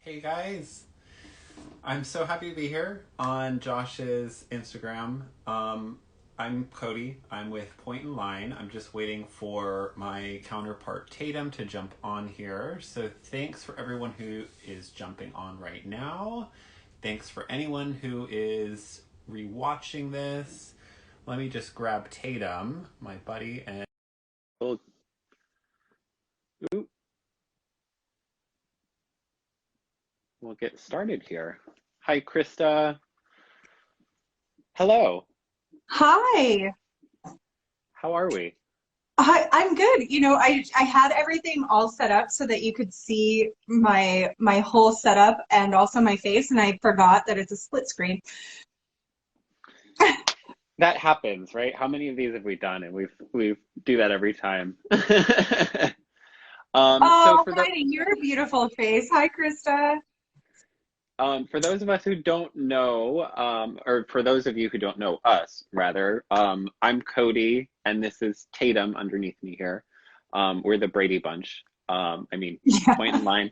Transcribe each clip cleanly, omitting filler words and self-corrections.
Hey guys, I'm so happy to be here on Josh's Instagram. I'm Cody. I'm with Point and Line. I'm just waiting for my counterpart Tatum to jump on here. So thanks for everyone who is jumping on right now. Thanks for anyone who is rewatching this. Let me just grab Tatum, my buddy, and We'll, ooh, we'll get started here. Hi, Krista. Hello. Hi. How are we? I'm good. I had everything all set up so that you could see my whole setup and also my face, and I forgot that it's a split screen. That happens, right? How many of these have we done? And we do that every time. So Oh, Heidi, you're a beautiful face. Hi, Krista. for those of us who don't know, or for those of you who don't know us, rather, I'm Cody, and this is Tatum underneath me here. We're the Brady Bunch. I mean, Point Yeah. and Line.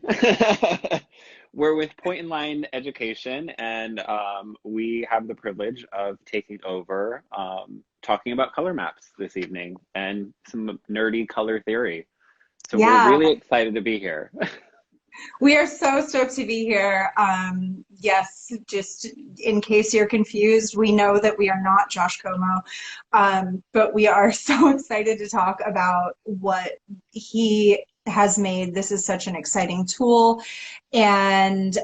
We're with Point and Line Education, and we have the privilege of taking over talking about color maps this evening and some nerdy color theory. So we're Yeah. really excited to be here. We are so stoked to be here. Yes, just in case you're confused, we know that we are not Josh Como, but we are so excited to talk about what he has made. This is such an exciting tool, and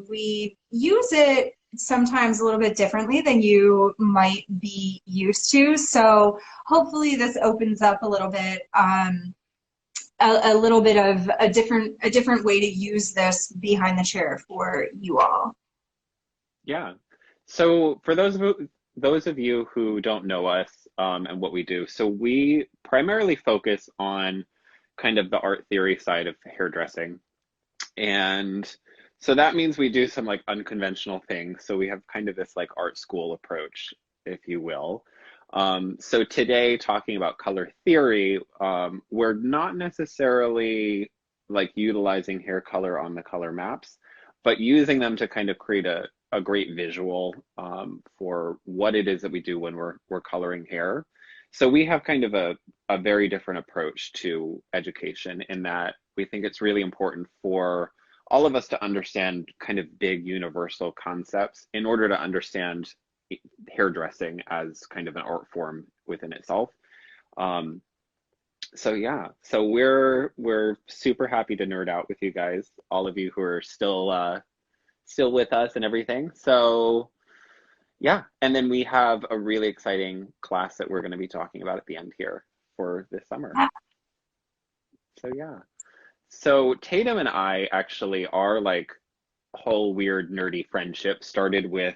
we use it sometimes a little bit differently than you might be used to. So hopefully this opens up a little bit. A little bit of a different way to use this behind the chair for you all. Yeah. So for those of you who don't know us and what we do, so we primarily focus on kind of the art theory side of hairdressing. And so that means we do some like unconventional things. So we have kind of this like art school approach, if you will. So today, talking about color theory, we're not necessarily like utilizing hair color on the color maps, but using them to kind of create a great visual for what it is that we do when we're coloring hair. So we have kind of a very different approach to education in that we think it's really important for all of us to understand kind of big universal concepts in order to understand hairdressing as kind of an art form within itself. Um, so yeah, so we're super happy to nerd out with you guys, all of you who are still with us and everything. So yeah, and then we have a really exciting class that we're going to be talking about at the end here for this summer. So yeah. So Tatum and I actually are like whole weird nerdy friendship started with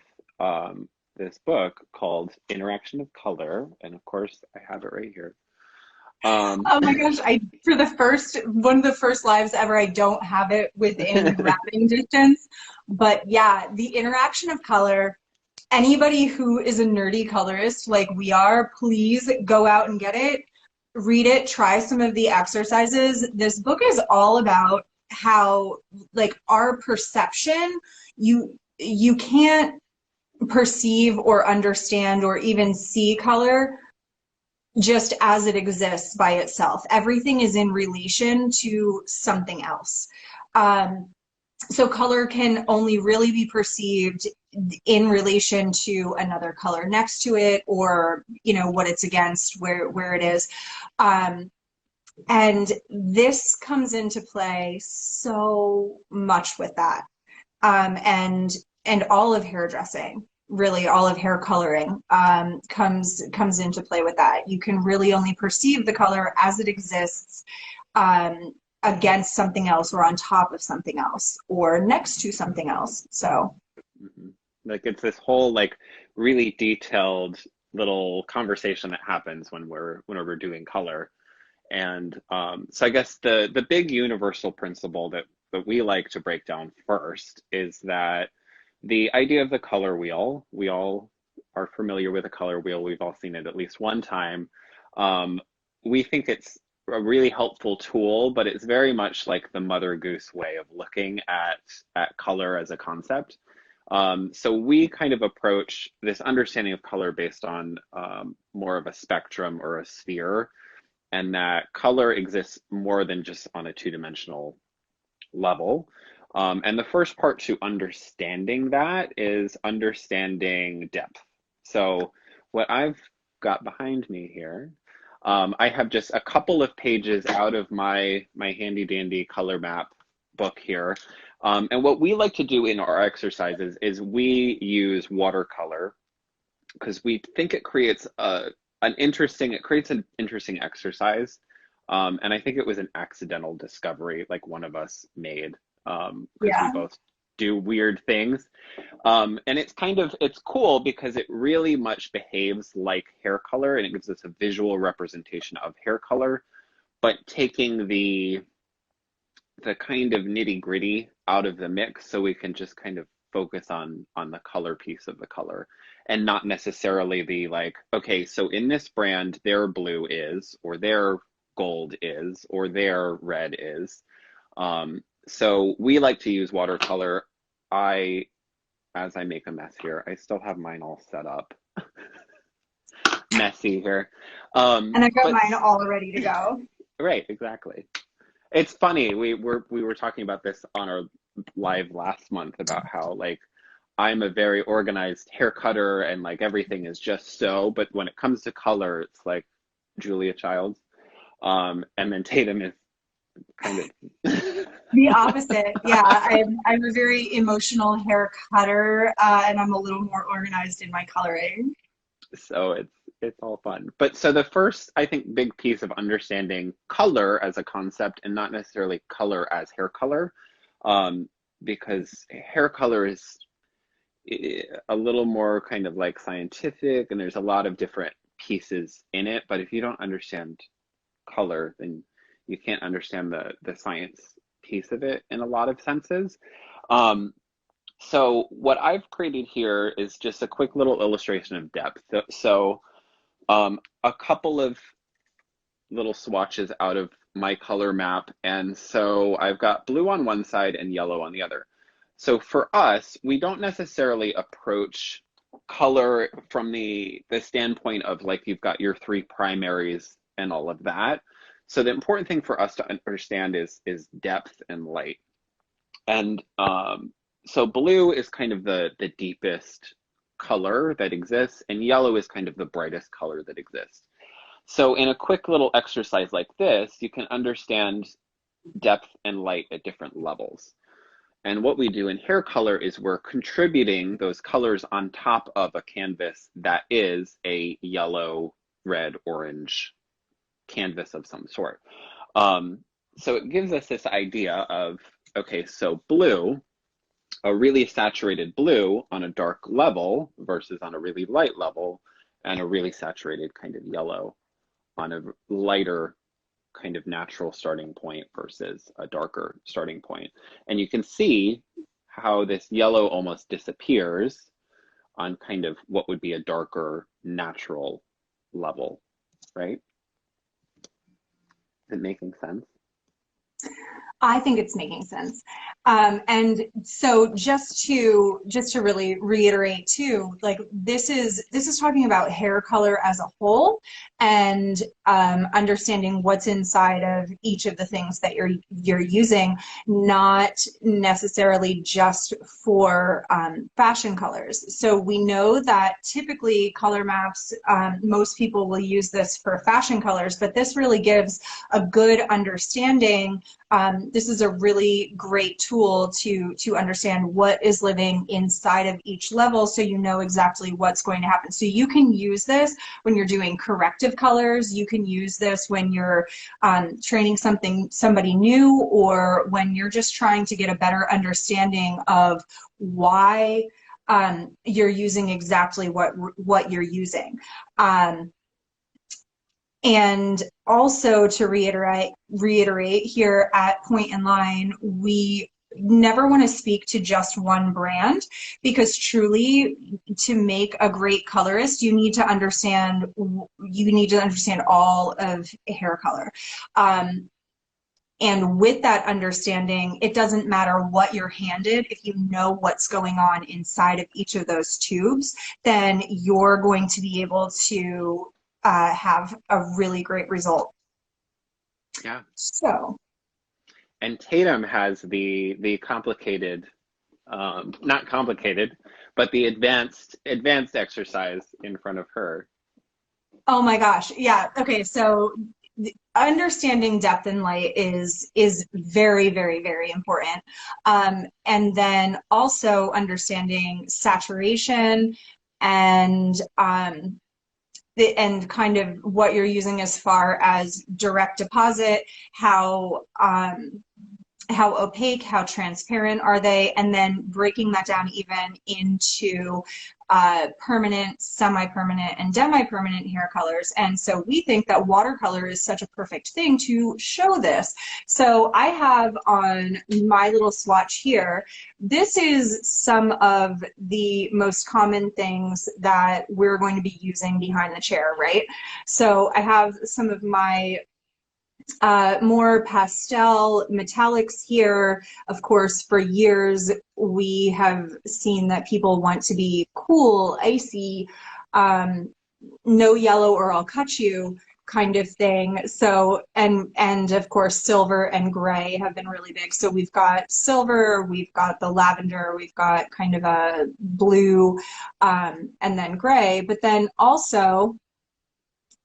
this book called Interaction of Color, and of course I have it right here. Um, Oh my gosh, I for the first one of the first lives ever, I don't have it within grabbing distance. But yeah, the interaction of color, anybody who is a nerdy colorist like we are, please go out and get it, read it, try some of the exercises. This book is all about how like our perception, you can't perceive or understand or even see color just as it exists by itself. Everything is in relation to something else. Um, so color can only really be perceived in relation to another color next to it, or what it's against, where it is. Um, and this comes into play so much with that. And all of hairdressing, really all of hair coloring, comes into play with that. You can really only perceive the color as it exists, against something else or on top of something else or next to something else. So mhm. Like it's this whole like really detailed little conversation that happens when we're doing color. And so I guess the big universal principle that we like to break down first is that the idea of the color wheel, we all are familiar with a color wheel. We've all seen it at least one time. Um, we think it's a really helpful tool, but it's very much like the Mother Goose way of looking at color as a concept. So we kind of approach this understanding of color based on more of a spectrum or a sphere, and that color exists more than just on a two-dimensional level. And the first part to understanding that is understanding depth. So what I've got behind me here, I have just a couple of pages out of my handy dandy color map book here. And what we like to do in our exercises is we use watercolor because we think it creates an interesting exercise. And I think it was an accidental discovery, like one of us made, because we both do weird things. And it's cool because it really much behaves like hair color, and it gives us a visual representation of hair color, but taking the kind of nitty gritty out of the mix, so we can just kind of focus on the color piece of the color, and not necessarily the like, okay, so in this brand, their blue is, or their gold is, or their red is. So we like to use watercolor. As I make a mess here, I still have mine all set up. Messy here. And I got mine all ready to go. Right, exactly. It's funny, we were talking about this on our live last month about how like I'm a very organized hair cutter and like everything is just so, but when it comes to color, it's like Julia Childs. And then Tatum is kind of the opposite. Yeah, I'm a very emotional hair cutter, and I'm a little more organized in my coloring. So it's all fun. But so the first, I think, big piece of understanding color as a concept, and not necessarily color as hair color, because hair color is a little more kind of like scientific, and there's a lot of different pieces in it. But if you don't understand color, then you can't understand the science piece of it in a lot of senses. So what I've created here is just a quick little illustration of depth. So a couple of little swatches out of my color map. And so I've got blue on one side and yellow on the other. So for us, we don't necessarily approach color from the standpoint of like you've got your three primaries and all of that. So the important thing for us to understand is depth and light. And so blue is kind of the deepest color that exists, and yellow is kind of the brightest color that exists. So in a quick little exercise like this, you can understand depth and light at different levels. And what we do in hair color is we're contributing those colors on top of a canvas that is a yellow, red, orange canvas of some sort. So it gives us this idea of, okay, so blue, a really saturated blue on a dark level versus on a really light level, and a really saturated kind of yellow on a lighter kind of natural starting point versus a darker starting point. And you can see how this yellow almost disappears on kind of what would be a darker natural level, right? Is it making sense? I think it's making sense. And so just to really reiterate too, like this is talking about hair color as a whole, and understanding what's inside of each of the things that you're using, not necessarily just for fashion colors. So we know that typically color maps, most people will use this for fashion colors, but this really gives a good understanding. This is a really great tool to understand what is living inside of each level, so you know exactly what's going to happen. So you can use this when you're doing corrective colors. You can use this when you're training somebody new, or when you're just trying to get a better understanding of why you're using exactly what you're using. And also to reiterate here at Point and Line, we never want to speak to just one brand, because truly, to make a great colorist, you need to understand all of hair color. And with that understanding, it doesn't matter what you're handed. If you know what's going on inside of each of those tubes, then you're going to be able to have a really great result. Yeah. So. And Tatum has the complicated, not complicated, but the advanced exercise in front of her. Oh my gosh. Yeah. Okay. So understanding depth and light is very, very, very important. And then also understanding saturation and and kind of what you're using as far as direct deposit, how opaque, how transparent are they, and then breaking that down even into permanent, semi-permanent, and demi-permanent hair colors. And so we think that watercolor is such a perfect thing to show this. So I have on my little swatch here, this is some of the most common things that we're going to be using behind the chair, right? So I have some of my more pastel metallics here. Of course, for years, we have seen that people want to be cool, icy, no yellow or I'll cut you kind of thing. So, and of course, silver and gray have been really big. So we've got silver, we've got the lavender, we've got kind of a blue, and then gray. But then also,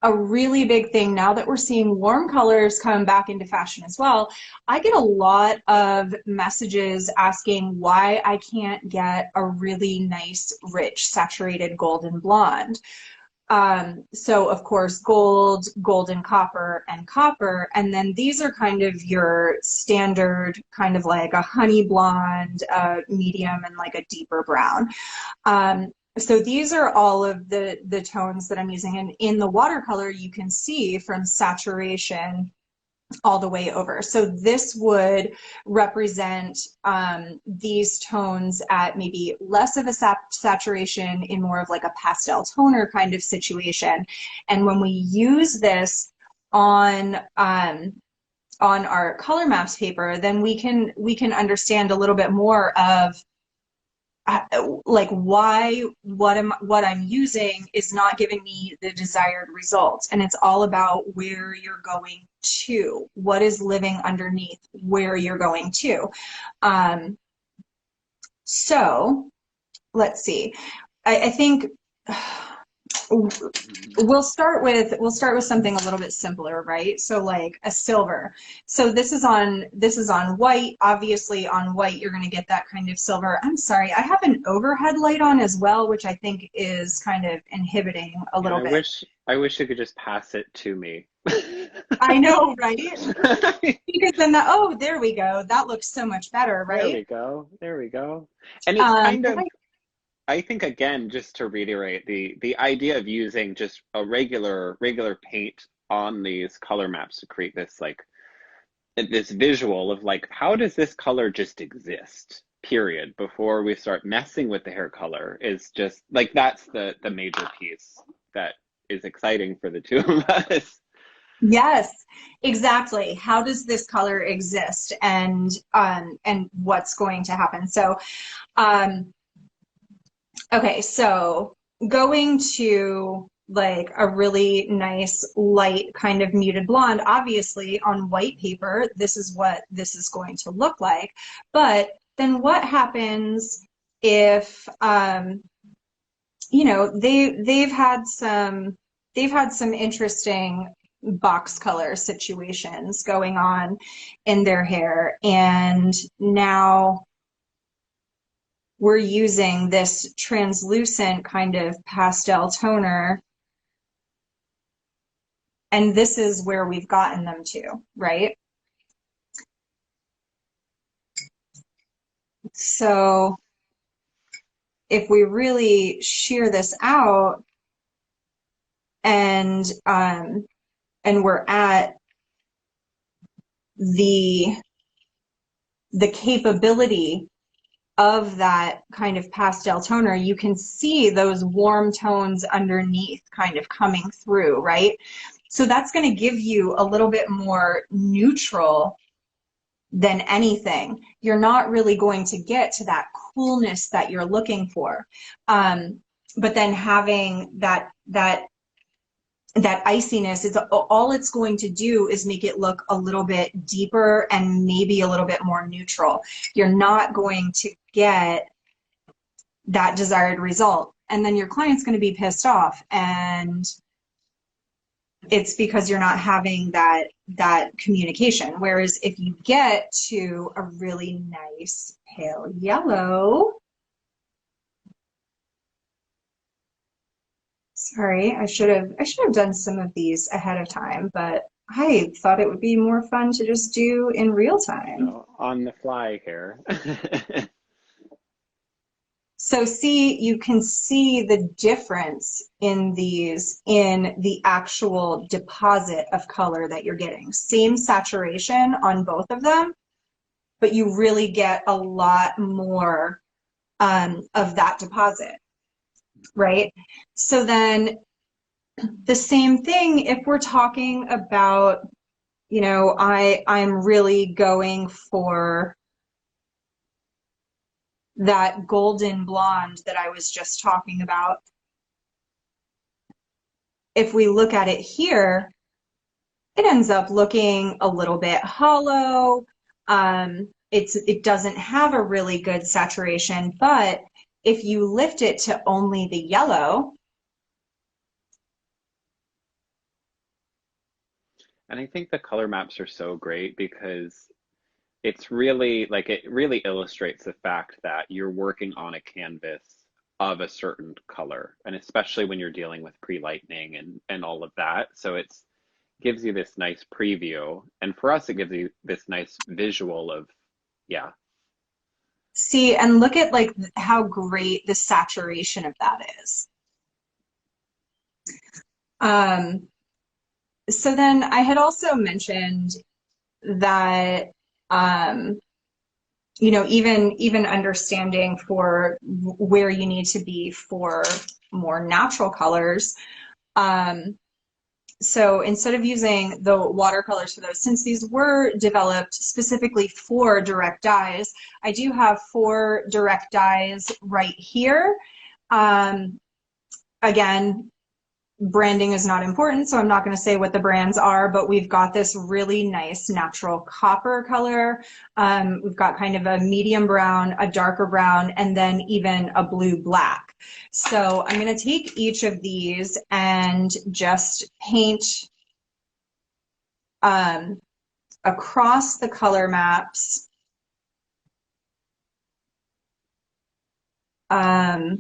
a really big thing now that we're seeing warm colors come back into fashion as well, I get a lot of messages asking why I can't get a really nice, rich, saturated golden blonde. So of course, gold, golden copper, and then these are kind of your standard, kind of like a honey blonde, medium, and like a deeper brown. So these are all of the tones that I'm using. And in the watercolor, you can see from saturation all the way over. So this would represent these tones at maybe less of a saturation in more of like a pastel toner kind of situation. And when we use this on our color maps paper, then we can understand a little bit more of like why what I'm using is not giving me the desired results. And it's all about where you're going to, what is living underneath where you're going to. So let's see. I think we'll start with something a little bit simpler, right? So like a silver. So this is on white. Obviously on white you're going to get that kind of silver. I'm sorry, I have an overhead light on as well, which I think is kind of inhibiting a little bit. I wish you could just pass it to me. I know, right? Because then there we go. That looks so much better, right? There we go. And it's kind of, I think, again, just to reiterate, the idea of using just a regular paint on these color maps to create this this visual of like, how does this color just exist, period, before we start messing with the hair color, is just like, that's the major piece that is exciting for the two of us. Yes, exactly. How does this color exist, and what's going to happen? So okay, so going to like a really nice light kind of muted blonde, obviously on white paper, this is what this is going to look like. But then what happens if, you know, they've had some interesting box color situations going on in their hair, and now we're using this translucent kind of pastel toner, and this is where we've gotten them to, right? So if we really shear this out and we're at the the capability of that kind of pastel toner, you can see those warm tones underneath kind of coming through, right? So that's going to give you a little bit more neutral than anything. You're not really going to get to that coolness that you're looking for. But then having that iciness, is all it's going to do is make it look a little bit deeper and maybe a little bit more neutral. You're not going to get that desired result. And then your client's going to be pissed off. And it's because you're not having that communication. Whereas if you get to a really nice pale yellow, sorry, I should have done some of these ahead of time, but I thought it would be more fun to just do in real time. No, on the fly here. So see, you can see the difference in these in the actual deposit of color that you're getting. Same saturation on both of them, but you really get a lot more of that deposit, right? So then the same thing if we're talking about, you know, I'm really going for that golden blonde that I was just talking about. If we look at it here, it ends up looking a little bit hollow. It doesn't have a really good saturation, but if you lift it to only the yellow. And I think the color maps are so great because it's really like it really illustrates the fact that you're working on a canvas of a certain color, and especially when you're dealing with pre-lightning and all of that. So it's gives you this nice preview, and for us it gives you this nice visual of, yeah. See, and look at like how great the saturation of that is. So then I had also mentioned that you know, even understanding for where you need to be for more natural colors. So instead of using the watercolors for those, since these were developed specifically for direct dyes, I do have 4 direct dyes right here. Again, branding is not important, so I'm not going to say what the brands are, but we've got this really nice natural copper color. We've got kind of a medium brown, a darker brown, and then even a blue black. So I'm going to take each of these and just paint across the color maps. I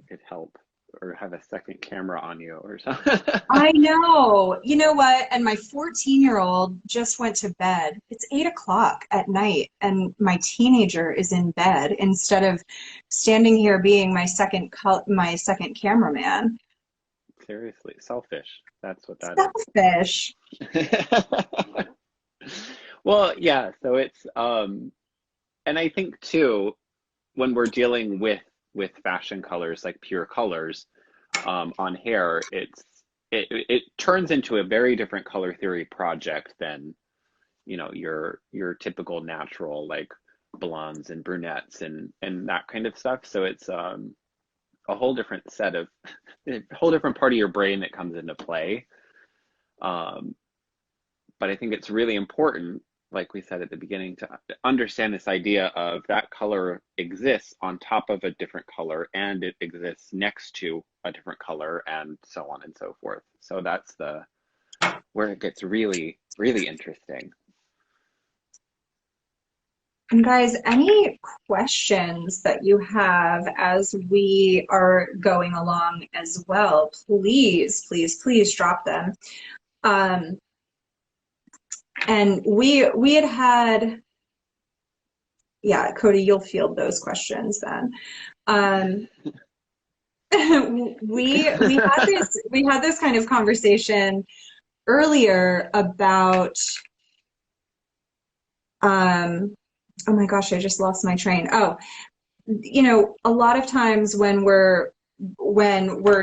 could help or have a second camera on you or something. I know. You know what? And my 14-year-old just went to bed. It's 8 o'clock at night, and my teenager is in bed instead of standing here being my second cameraman. Seriously, selfish. That's what that Selfish. is. Well, yeah, so it's and I think too, when we're dealing with fashion colors, like pure colors, on hair, it turns into a very different color theory project than, you know, your typical natural like blondes and brunettes and that kind of stuff. So it's a whole different set of a whole different part of your brain that comes into play. But I think it's really important, like we said at the beginning, to understand this idea of that color exists on top of a different color, and it exists next to a different color, and so on and so forth. So that's where it gets really, really interesting. And guys, any questions that you have as we are going along as well, please, please, please drop them. And we had, yeah, Cody, you'll field those questions then. We had this kind of conversation earlier about Oh my gosh, I just lost my train. Oh, you know, a lot of times when we're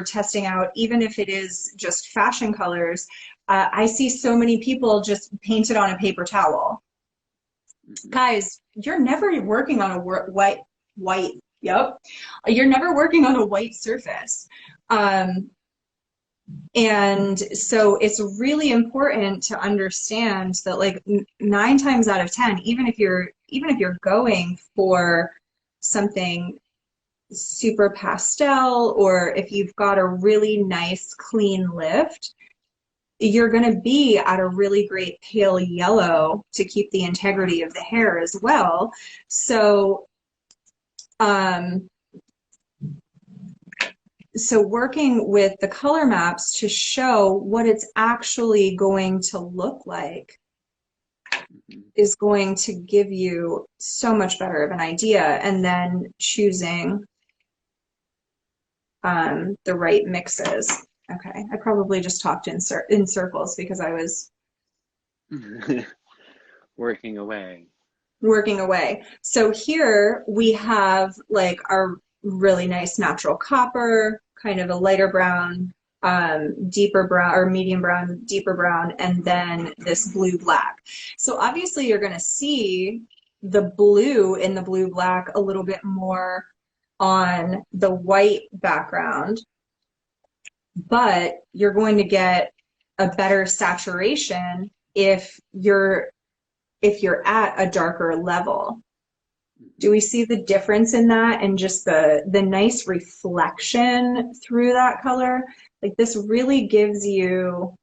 testing out, even if it is just fashion colors, I see so many people just paint it on a paper towel. Guys, you're never working on a white, yep. You're never working on a white surface. And so it's really important to understand that like 9 times out of 10, even if you're going for something super pastel, or if you've got a really nice clean lift, you're going to be at a really great pale yellow to keep the integrity of the hair as well. So so working with the color maps to show what it's actually going to look like is going to give you so much better of an idea, and then choosing the right mixes. Okay, I probably just talked in circles because I was working away. So here we have like our really nice natural copper, kind of a lighter brown, deeper brown, or medium brown, deeper brown, and then this blue black. So obviously you're going to see the blue in the blue black a little bit more on the white background, but you're going to get a better saturation if you're at a darker level. Do we see the difference in that, and just the nice reflection through that color? Like, this really gives you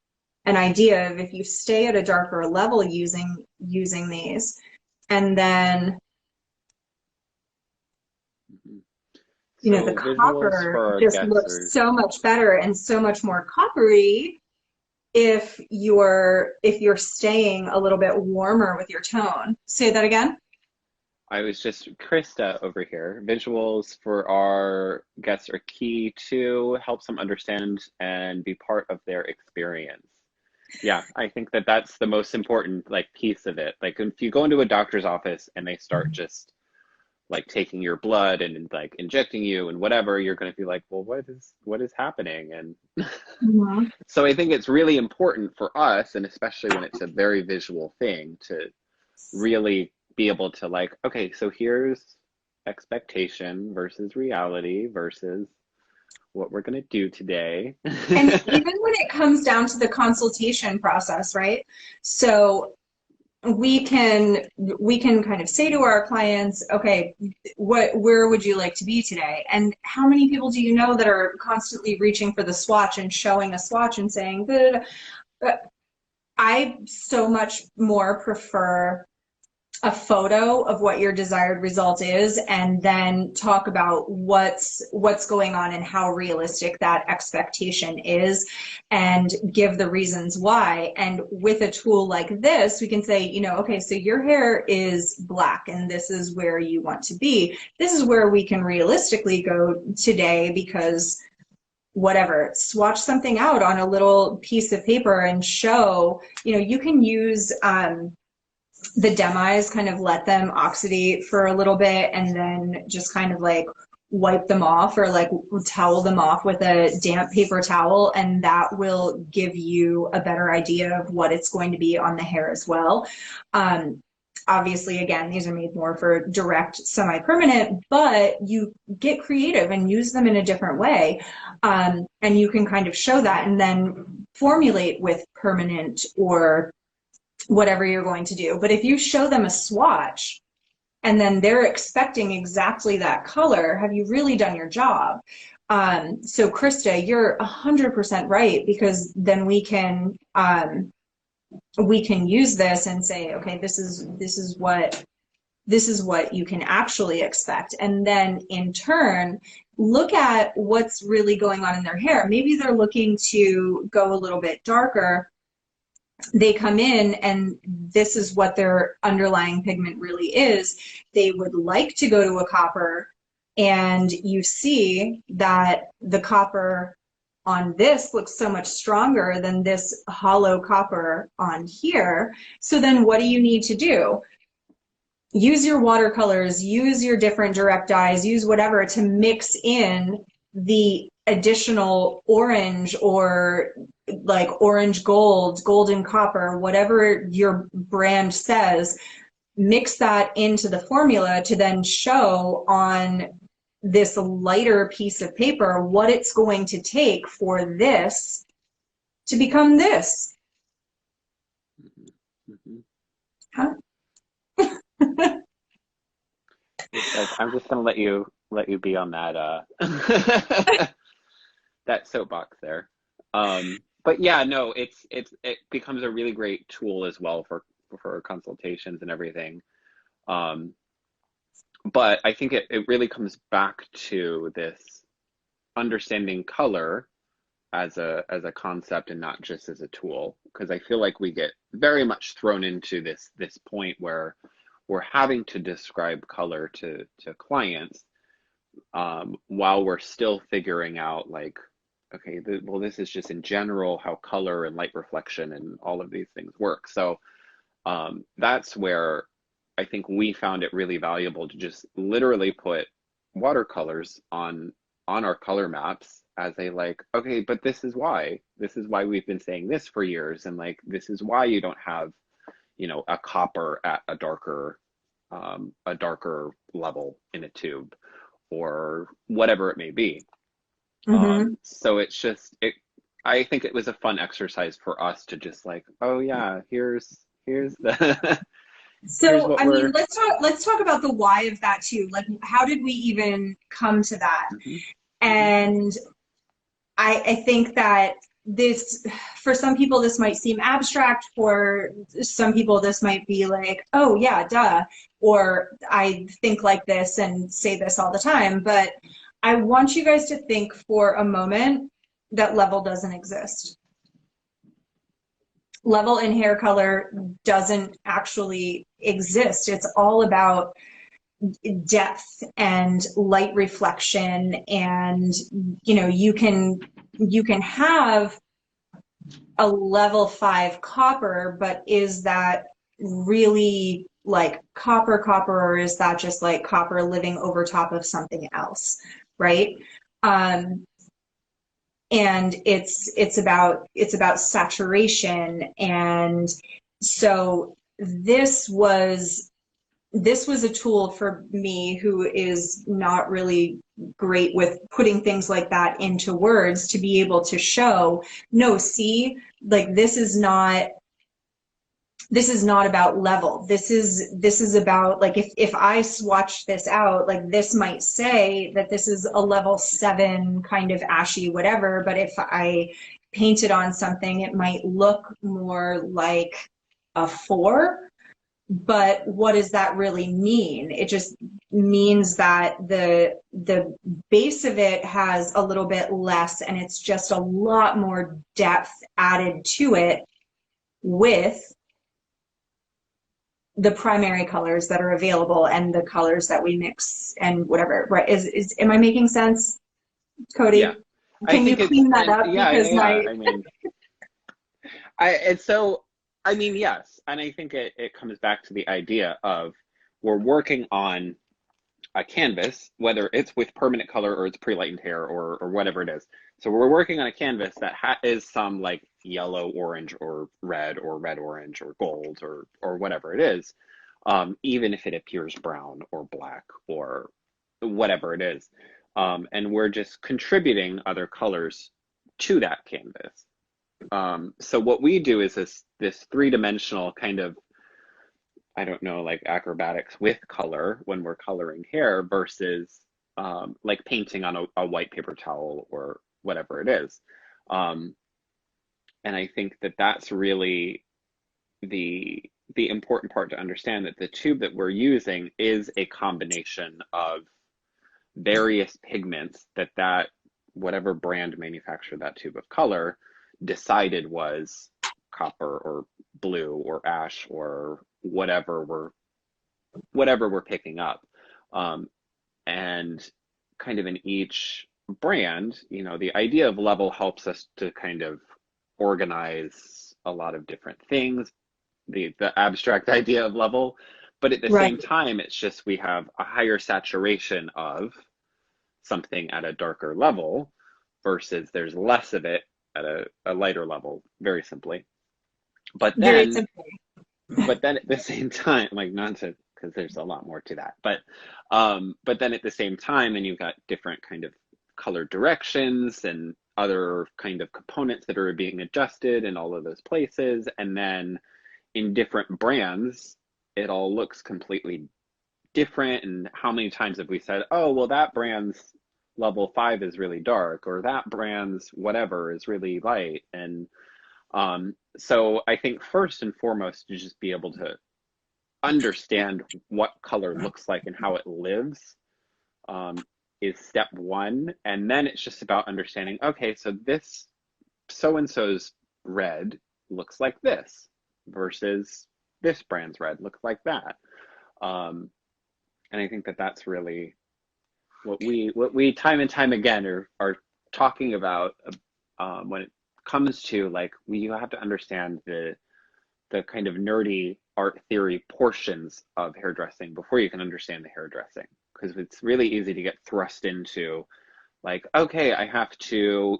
an idea of if you stay at a darker level using these, and then you know, the copper just looks so much better and so much more coppery if you're staying a little bit warmer with your tone. Say that again. I was just Krista over here. Visuals for our guests are key to help them understand and be part of their experience. Yeah, I think that that's the most important like piece of it. Like if you go into a doctor's office and they start just like taking your blood and like injecting you and whatever, you're going to be like, well, what is happening? And so I think it's really important for us, and especially when it's a very visual thing, to really be able to like, okay, so here's expectation versus reality versus what we're going to do today. And even when it comes down to the consultation process, right? So we can kind of say to our clients, okay, where would you like to be today? And how many people do you know that are constantly reaching for the swatch and showing a swatch and saying, I so much more prefer a photo of what your desired result is, and then talk about what's going on and how realistic that expectation is, and give the reasons why. And with a tool like this, we can say, you know, okay, so your hair is black and this is where you want to be. This is where we can realistically go today, because whatever, swatch something out on a little piece of paper and show, you know, you can use the demis, kind of let them oxidate for a little bit, and then just kind of like wipe them off, or like towel them off with a damp paper towel, and that will give you a better idea of what it's going to be on the hair as well. Obviously, again, these are made more for direct semi-permanent, but you get creative and use them in a different way. And you can kind of show that and then formulate with permanent or whatever you're going to do. But if you show them a swatch and then they're expecting exactly that color, have you really done your job? So Krista, you're 100% right, because then we can use this and say, okay, this is what you can actually expect. And then in turn, look at what's really going on in their hair. Maybe they're looking to go a little bit darker. They come in and this is what their underlying pigment really is. They would like to go to a copper, and you see that the copper on this looks so much stronger than this hollow copper on here. So then what do you need to do? use your watercolors, use your different direct dyes, use whatever to mix in the additional orange or like orange gold, golden copper, whatever your brand says, mix that into the formula to then show on this lighter piece of paper what it's going to take for this to become this. Mhm. Huh? I'm just gonna let you be on that that soapbox there. But yeah, no, it becomes a really great tool as well for consultations and everything. Um, but I think it really comes back to this understanding color as a concept and not just as a tool, because I feel like we get very much thrown into this point where we're having to describe color to clients, while we're still figuring out like, okay, well, this is just in general how color and light reflection and all of these things work. So that's where I think we found it really valuable to just literally put watercolors on our color maps as a like, okay, but this is why we've been saying this for years, and like this is why you don't have, you know, a copper at a darker level in a tube or whatever it may be. Mm-hmm. So it's just it. I think it was a fun exercise for us to just like, oh yeah, here's the here's So, what I mean, we're. let's talk about the why of that too. Like, how did we even come to that? Mhm, mhm. And I think that this, for some people, this might seem abstract. For some people, this might be like, oh yeah, duh. Or I think like this and say this all the time. But I want you guys to think for a moment that level doesn't exist. Level in hair color doesn't actually exist. It's all about depth and light reflection, and you can have a level 5 copper, but is that really like copper, or is that just like copper living over top of something else, right? um and it's about saturation. And so this was a tool for me, who is not really great with putting things like that into words, to be able to show, no, see, like this is not about level. This is about, like, if I swatch this out, like this might say that this is a level 7 kind of ashy whatever, but if I paint it on something, it might look more like a 4. But what does that really mean? It just means that the base of it has a little bit less, and it's just a lot more depth added to it with the primary colors that are available and the colors that we mix and whatever. Right? Is Am I making sense, Yeah, Cody? I Can you think it's clean that and up, yeah, yeah, because yeah. my I mean, I and so I mean, yes, and I think it comes back to the idea of we're working on a canvas, whether it's with permanent color or it's pre-lightened hair or whatever it is. So we're working on a canvas that is some like yellow, orange, or red, orange, or gold, or whatever it is, even if it appears brown or black or whatever it is. And we're just contributing other colors to that canvas. So what we do is this three-dimensional kind of, I don't know, like acrobatics with color when we're coloring hair versus like painting on a white paper towel or whatever it is. Um, and I think that that's really the the important part to understand, that the tube that we're using is a combination of various pigments that whatever brand manufactured that tube of color decided was copper or blue or ash or whatever we're picking up. Um, and kind of in each brand, you know, the idea of level helps us to kind of organize a lot of different things, the abstract idea of level. But at the Right. same time, it's just we have a higher saturation of something at a darker level versus there's less of it at a lighter level, very simply. But Very then, simple. but then at the same time, like not to, because there's a lot more to that, but then at the same time, then you've got different kind of color directions and other kind of components that are being adjusted in all of those places. And then in different brands, it all looks completely different. And how many times have we said, oh, well, that brand's level 5 is really dark, or that brand's whatever is really light. And so I think first and foremost, to just be able to understand what color looks like and how it lives is step one. And then it's just about understanding, okay, so this so-and-so's red looks like this versus this brand's red looks like that. And I think that that's really what we time and time again are talking about when it comes to like you have to understand the kind of nerdy art theory portions of hairdressing before you can understand the hairdressing, because it's really easy to get thrust into like, okay, I have to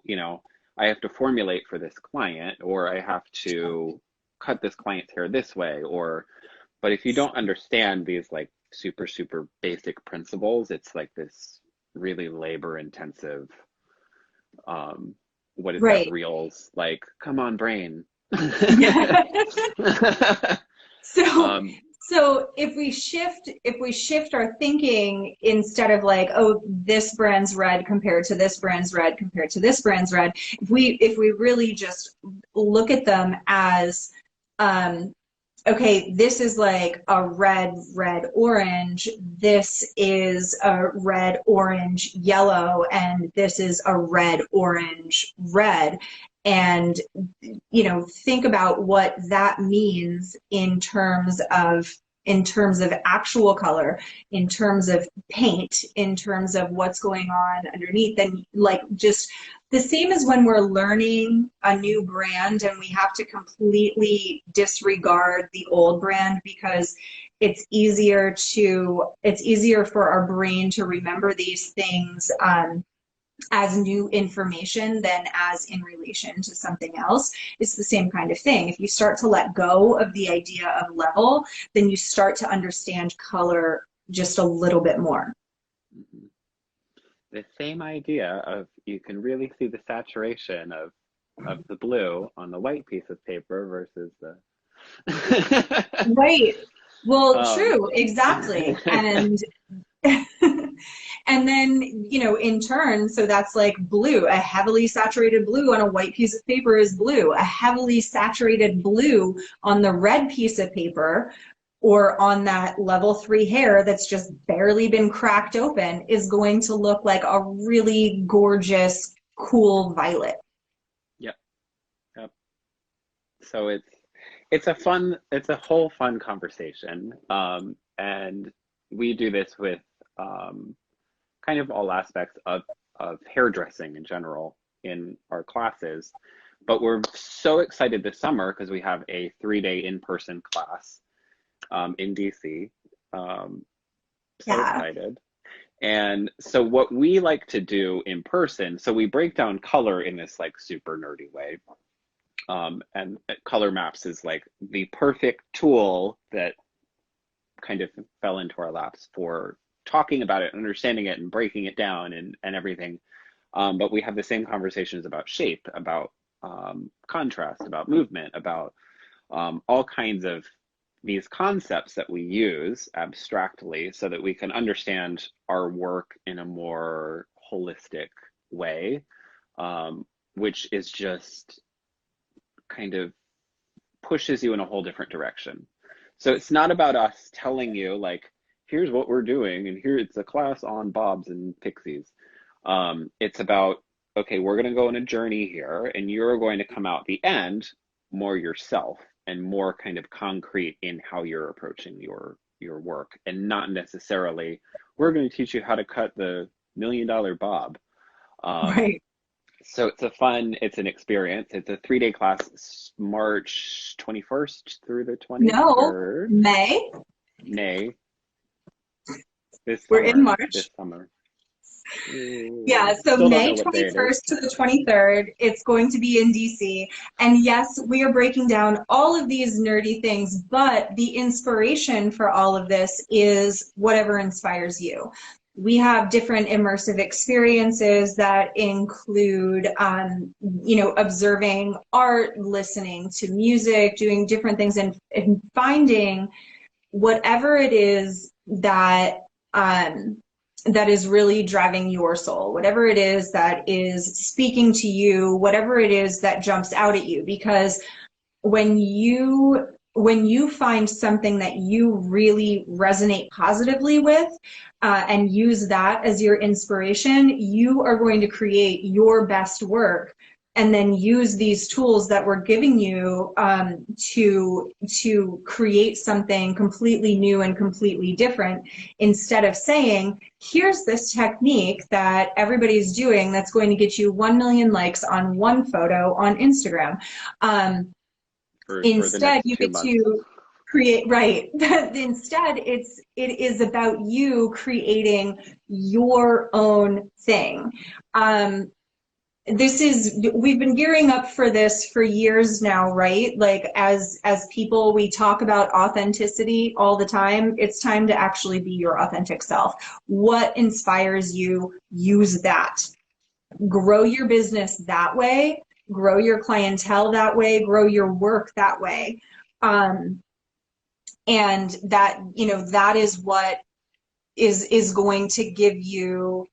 formulate for this client, or I have to cut this client's hair this way, but if you don't understand these like super basic principles, it's like this really labor intensive what is that, Right. reels, like, come on brain. Yeah. So um so if we shift our thinking, instead of like, oh, this brand's red compared to this brand's red compared to this brand's red, if we really just look at them as okay, this is like a red, orange, this is a red, orange, yellow, and this is a red, orange, red. And, think about what that means in terms of actual color, in terms of paint, in terms of what's going on underneath. And like just the same as when we're learning a new brand and we have to completely disregard the old brand because it's easier for our brain to remember these things as new information than as in relation to something else. It's the same kind of thing. If you start to let go of the idea of level, then you start to understand color just a little bit more. the same idea of, you can really see the saturation of the blue on the white piece of paper versus the Right. Well, um true, exactly. And and then, in turn, so that's like blue. A heavily saturated blue on a white piece of paper is blue. A heavily saturated blue on the red piece of paper or on that level 3 hair that's just barely been cracked open is going to look like a really gorgeous, cool violet. yep, yep. So it's a whole fun conversation, and we do this with kind of all aspects of hairdressing in general in our classes. But we're so excited this summer because we have a 3-day in-person class in DC. So Yeah. excited. And so what we like to do in person, so we break down color in this like super nerdy way. And color maps is like the perfect tool that kind of fell into our laps for talking about it, understanding it, and breaking it down and everything. But we have the same conversations about shape, about contrast, about movement, about all kinds of these concepts that we use abstractly so that we can understand our work in a more holistic way, which is just kind of pushes you in a whole different direction. So it's not about us telling you like, here's what we're doing and here it's a class on bobs and pixies. It's about, okay, we're going to go on a journey here and you're going to come out the end more yourself and more kind of concrete in how you're approaching your work, and not necessarily we're going to teach you how to cut the $1 million bob. Right. So it's an experience. It's a 3-day class, March 21st through the No, 23rd. May. May. This We're in summer. March. This summer. Yeah, so Still don't May know what day it is. 21st to the 23rd, it's going to be in DC. And yes, we are breaking down all of these nerdy things, but the inspiration for all of this is whatever inspires you. We have different immersive experiences that include, observing art, listening to music, doing different things, and finding whatever it is that is really driving your soul, whatever it is that is speaking to you, whatever it is that jumps out at you. Because when you find something that you really resonate positively with, and use that as your inspiration, you are going to create your best work, and then use these tools that we're giving you to create something completely new and completely different, instead of saying, here's this technique that everybody's doing that's going to get you 1 million likes on one photo on Instagram. Instead, you get to create, right. Instead, it is about you creating your own thing. We've been gearing up for this for years now, right? Like as people, we talk about authenticity all the time. It's time to actually be your authentic self. What inspires you? Use that. Grow your business that way. Grow your clientele that way. Grow your work that way. And that, that is what is going to give you,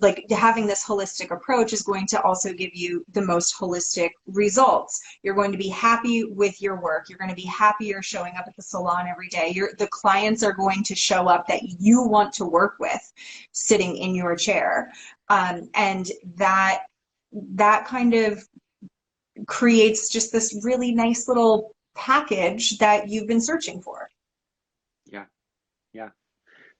like, having this holistic approach is going to also give you the most holistic results. You're going to be happy with your work. You're going to be happier showing up at the salon every day. The clients are going to show up that you want to work with sitting in your chair. And that kind of creates just this really nice little package that you've been searching for. Yeah.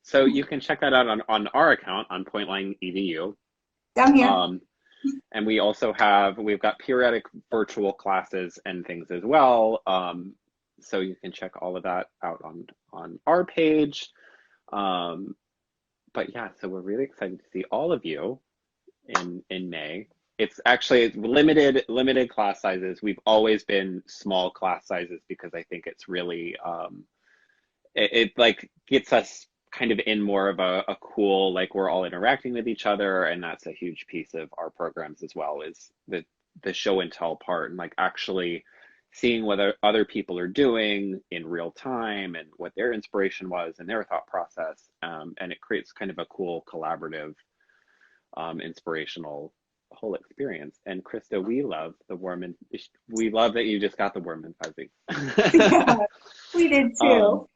So you can check that out on our account on Pointline EDU. Down here. And we've got periodic virtual classes and things as well. So you can check all of that out on our page. But yeah, so we're really excited to see all of you in May. It's actually limited class sizes. We've always been small class sizes because I think it's really it like gets us kind of in more of a cool, like, we're all interacting with each other, and that's a huge piece of our programs as well, is the show and tell part, and like actually seeing what other people are doing in real time and what their inspiration was and their thought process, and it creates kind of a cool collaborative inspirational whole experience. And Krista, we love that you just got the warm and fuzzy. Yeah, we did too.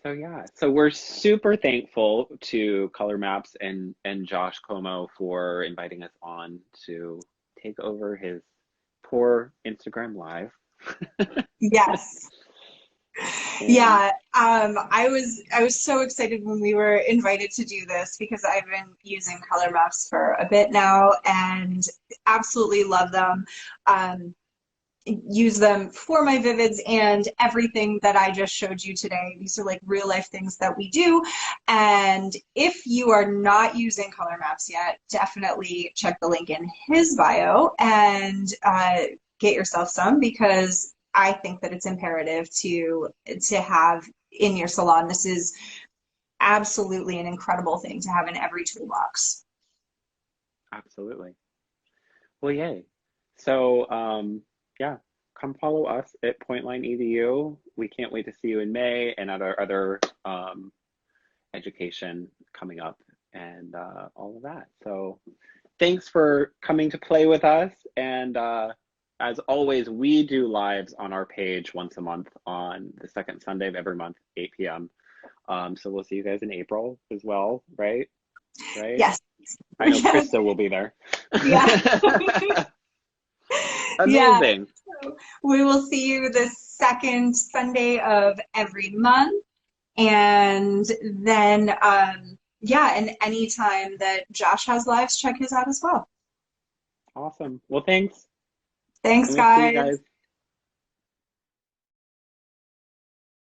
So yeah, so we're super thankful to Color Maps and Josh Como for inviting us on to take over his poor Instagram Live. Yes. Yeah, I was so excited when we were invited to do this, because I've been using Color Maps for a bit now and absolutely love them. Use them for my Vivids and everything that I just showed you today. These are like real life things that we do. And if you are not using Color Maps yet, definitely check the link in his bio and get yourself some, because I think that it's imperative to have in your salon. This is absolutely an incredible thing to have in every toolbox. Absolutely. Well, yay. So, yeah, come follow us at Pointline EDU. We can't wait to see you in May and other education coming up and all of that. So thanks for coming to play with us. And as always, we do lives on our page once a month on the second Sunday of every month, 8 p.m. So we'll see you guys in April as well, right? Yes. I know Krista will be there. Yeah. Amazing. Yeah. We will see you the second Sunday of every month. And then, and anytime that Josh has lives, check his out as well. Awesome. Well, thanks. Thanks, And we'll see you guys. guys.